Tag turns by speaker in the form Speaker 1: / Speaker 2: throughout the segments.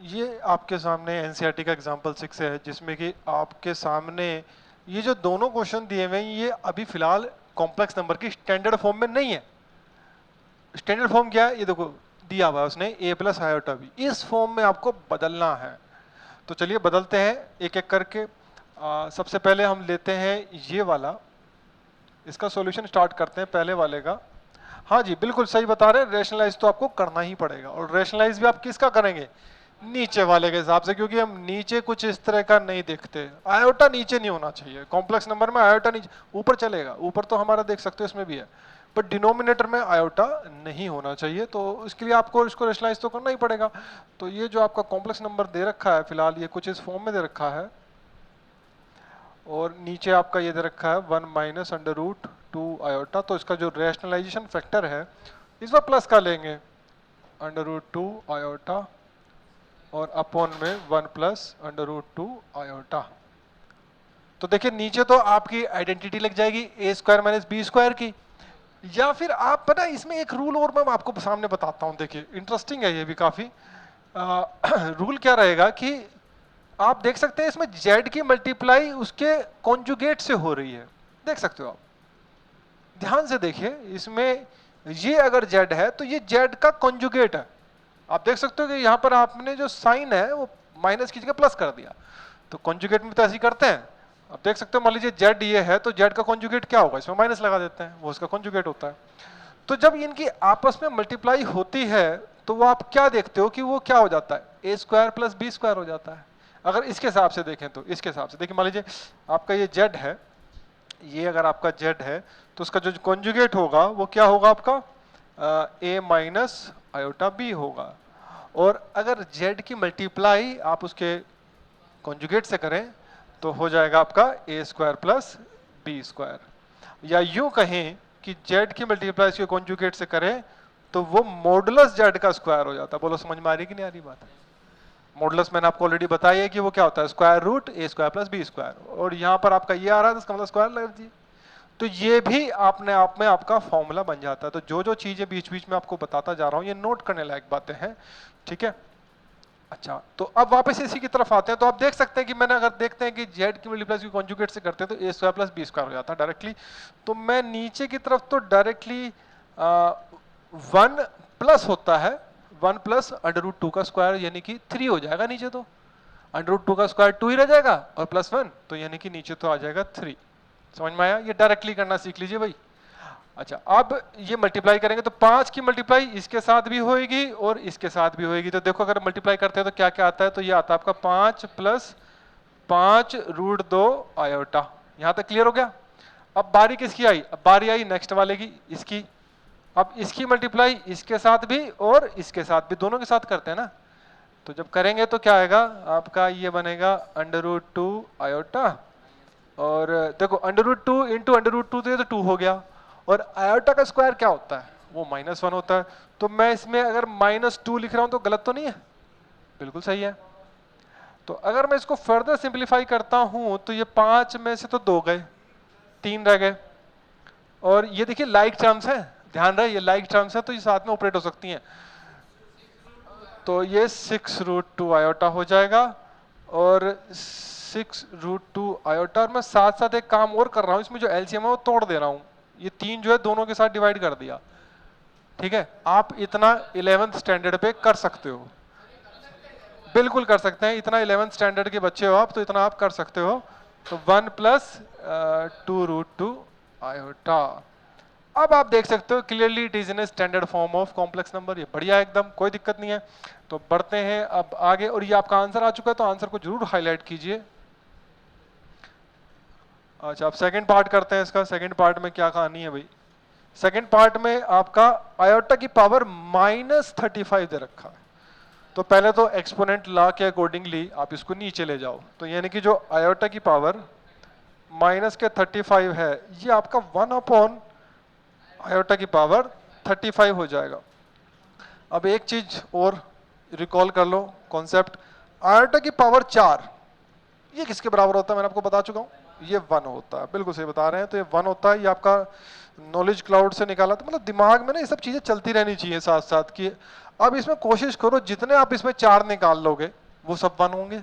Speaker 1: ये आपके सामने एनसीईआरटी का एग्जाम्पल 6 है, जिसमें कि आपके सामने ये जो दोनों क्वेश्चन दिए हुए हैं ये अभी फिलहाल कॉम्प्लेक्स नंबर की स्टैंडर्ड फॉर्म में नहीं है। स्टैंडर्ड फॉर्म क्या है, ये देखो दिया हुआ है उसने a प्लस आयोटा बी, इस फॉर्म में आपको बदलना है। तो चलिए बदलते हैं एक एक करके। सबसे पहले हम लेते हैं ये वाला, इसका सॉल्यूशन स्टार्ट करते हैं पहले वाले का। हाँ जी बिल्कुल सही बता रहे हैं, रेशनलाइज तो आपको करना ही पड़ेगा, और रेशनलाइज भी आप किसका करेंगे, नीचे वाले के हिसाब से, क्योंकि हम नीचे कुछ इस तरह का नहीं देखते। आयोटा नीचे नहीं होना चाहिए कॉम्प्लेक्स नंबर में, आयोटा नीचे, ऊपर चलेगा, ऊपर तो हमारा देख सकते हो इसमें भी है, बट डिनोमिनेटर में आयोटा नहीं होना चाहिए। तो इसके लिए आपको इसको रेशनलाइज तो करना ही पड़ेगा। तो ये जो आपका कॉम्प्लेक्स नंबर दे रखा है फिलहाल, ये कुछ इस फॉर्म में दे रखा है, और नीचे आपका ये दे रखा है 1 माइनस अंडर रूट 2 आयोटा। तो इसका जो रैशनलाइजेशन फैक्टर है इस बार प्लस का लेंगे, अंडर रूट 2 आयोटा और अपॉन में 1 प्लस अंडर रूट 2 आयोटा। तो देखिए नीचे तो आपकी आइडेंटिटी लग जाएगी ए स्क्वायर माइनस बी स्क्वायर की, या फिर आप पता इसमें एक रूल और मैं आपको सामने बताता हूं, देखिए इंटरेस्टिंग है ये भी काफी। रूल क्या रहेगा कि आप देख सकते हैं इसमें z की मल्टीप्लाई उसके कॉन्जुगेट से हो रही है, देख सकते हो आप, ध्यान से देखिए इसमें ये अगर z है तो ये z का कॉन्जुगेट है। आप देख सकते हो कि यहां पर आपने जो साइन है वो माइनस की जगह प्लस कर दिया, तो कॉन्जुगेट में तो ऐसे ही करते हैं। आप देख सकते हो मान लीजिए z ये है तो z का कॉन्जुगेट क्या होगा, इसमें माइनस लगा देते हैं, वो उसका कॉन्जुगेट होता है। तो जब इनकी आपस में मल्टीप्लाई होती है तो वो आप क्या देखते हो कि वो क्या हो जाता है, ए स्क्वायर प्लस बी स्क्वायर हो जाता है। अगर इसके हिसाब से देखें तो इसके हिसाब से देखिए, मान लीजिए आपका ये z है, ये अगर आपका z है तो उसका जो कॉन्जुगेट होगा वो क्या होगा आपका a माइनस आयोटा b होगा। और अगर z की मल्टीप्लाई आप उसके कॉन्जुगेट से करें तो हो जाएगा आपका a square plus B square, या यूं कहें कि z की मल्टीप्लाई इसके कॉन्जुगेट से करें तो वो मॉडुलस z का स्क्वायर हो जाता है। बोलो समझ में आ रही कि नहीं आ रही बात? मॉडुलस मैंने आपको ऑलरेडी बताया है कि वो क्या होता है, स्क्वायर रूट ए स्क्वायर प्लस बी स्क्वायर, और यहाँ पर आपका ये आ रहा है तो इसका मतलब स्क्वायर लगा दीजिए। तो ये भी अपने आप में आपका फॉर्मूला बन जाता है। तो जो जो चीजें बीच बीच में आपको बताता जा रहा हूँ ये नोट करने लायक बातें हैं, ठीक है। अच्छा तो अब वापस इसी की तरफ आते हैं। तो आप देख सकते हैं कि मैंने अगर देखते हैं कि z की मल्टीप्लाई की कॉन्जुगेट से करते हैं तो ए स्क्वायर प्लस बी स्क्वायर हो जाता है डायरेक्टली। तो मैं नीचे की तरफ तो डायरेक्टली 1 प्लस होता है 1 प्लस अंडर रूट 2 का स्क्वायर, यानी कि 3 हो जाएगा नीचे, तो अंडर रूट 2 का स्क्वायर 2 ही रह जाएगा और प्लस 1 तो यानी कि नीचे तो आ जाएगा 3। समझ में आया? ये डायरेक्टली करना सीख लीजिए भाई। अच्छा अब ये मल्टीप्लाई करेंगे तो 5 की मल्टीप्लाई इसके साथ भी होएगी और इसके साथ भी होएगी। तो देखो अगर मल्टीप्लाई करते हैं तो क्या क्या आता है, तो ये आता है आपका 5 प्लस 5 रूट 2 आयोटा। यहां तक क्लियर हो गया? अब बारी किसकी आई, अब बारी आई नेक्स्ट वाले की, इसकी। अब इसकी मल्टीप्लाई इसके साथ भी और इसके साथ भी, दोनों के साथ करते हैं ना। तो जब करेंगे तो क्या आएगा आपका, ये बनेगा अंडर रूट 2 आयोटा, और देखो under root 2 into under root 2 तो 2 हो गया, और आयोटा का स्क्वायर क्या होता है, वो -1 होता है। तो मैं इसमें अगर -2 लिख रहा हूं तो गलत तो नहीं है? बिल्कुल सही है। तो अगर मैं इसको फर्दर सिंप्लीफाई करता हूं तो ये 5 में से तो 2 गए, 3 रह गए, और ये देखिए लाइक टर्म्स है, ध्यान रहे ये लाइक टर्म्स है तो ये साथ में ऑपरेट हो सकती हैं। तो ये 6 रूट 2 आयोटा हो जाएगा, और 6 रूट 2 आयोटा, और मैं साथ साथ एक काम और कर रहा हूं, इसमें जो एलसीएम है वो तोड़ दे रहा हूं। ये 3 जो है दोनों के साथ डिवाइड कर दिया, ठीक है। आप इतना 11th स्टैंडर्ड पे कर सकते हो, बिल्कुल कर सकते हैं, इतना 11th स्टैंडर्ड के बच्चे हो आप तो इतना आप कर सकते हो। तो 1 प्लस 2 रूट 2 आयोटा। अब आप देख सकते हो clearly it is in standard form of complex number, ये बढ़िया एकदम, कोई दिक्कत नहीं है। तो बढ़ते हैं अब आगे, और ये आपका आंसर आ चुका है तो आंसर को जरूर हाईलाइट कीजिए। अच्छा अब सेकंड पार्ट करते हैं इसका। सेकंड पार्ट में क्या कहानी है भाई, सेकंड पार्ट में आपका आयोटा की पावर -35 दे रखा है। तो पहले तो एक्सपोनेंट लॉ के अकॉर्डिंगली आप इसको नीचे ले जाओ, तो यानी कि जो आयोटा की पावर -35 है ये आपका 1 अपॉन आयोटा की पावर 35 हो जाएगा। अब एक चीज और रिकॉल कर लो कॉन्सेप्ट, आयोटा की पावर 4 ये किसके बराबर होता है, मैंने आपको बता चुका हूं, ये 1 होता है। बिल्कुल सही बता रहे हैं, तो ये 1 होता है। ये आपका नॉलेज क्लाउड से निकाला, तो मतलब दिमाग में ना ये सब चीजें चलती रहनी चाहिए साथ साथ कि अब इसमें कोशिश करो जितने आप इसमें 4 निकाल लोगे वो सब 1 होंगे।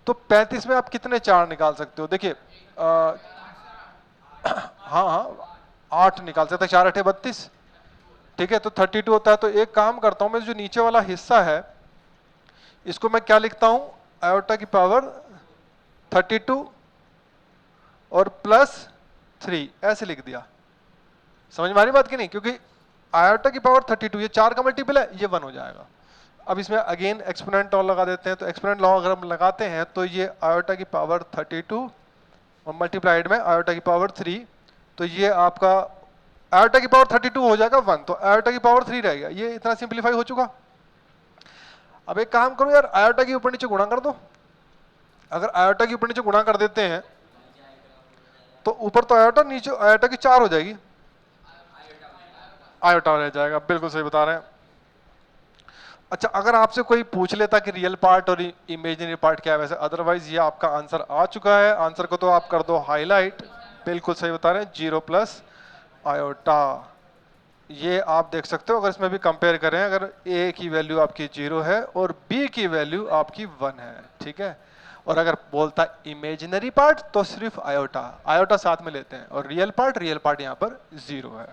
Speaker 1: तो 35 में आप कितने 4 निकाल सकते हो? देखिए हाँ हाँ 8 निकाल सकते हैं, 4 8 32, ठीक है। तो 32 होता है। तो एक काम करता हूं मैं, जो नीचे वाला हिस्सा है इसको मैं क्या लिखता हूं, आयोटा की पावर 32 और +3 ऐसे लिख दिया। समझ में आ रही बात की नहीं? क्योंकि आयोटा की पावर 32 ये 4 का मल्टीपल है, ये 1 हो जाएगा। अब इसमें अगेन एक्सपोनेंट लॉ लगा देते हैं। तो एक्सपोनेंट लॉ अगर हम लगाते हैं तो ये आयोटा की पावर 32 और मल्टीप्लाइड में आयोटा की पावर 3, तो ये आपका आयोटा की पावर 32 हो जाएगा 1, तो आयोटा की पावर 3 रहेगा। ये इतना सिंप्लीफाई हो चुका। अब एक काम करो यार, आयोटा की ऊपर नीचे गुणा कर दो। अगर आयोटा की ऊपर नीचे गुणा कर देते हैं तो ऊपर तो आयोटा, नीचे आयोटा की 4 हो जाएगी, आयोटा रह जाएगा। बिल्कुल सही बता रहे हैं। अच्छा, अगर आपसे कोई पूछ लेता कि रियल पार्ट और इमेजिनरी पार्ट क्या है, वैसे अदरवाइज ये आपका आंसर आ चुका है। आंसर को तो आप कर दो हाईलाइट। बिल्कुल सही बता रहे हैं, 0 प्लस आयोटा। ये आप देख सकते हो, अगर इसमें भी कंपेयर करें, अगर ए की वैल्यू आपकी 0 है और बी की वैल्यू आपकी 1 है, ठीक है। और अगर बोलता इमेजिनरी पार्ट तो सिर्फ आयोटा, आयोटा साथ में लेते हैं, और रियल पार्ट यहाँ पर 0 है।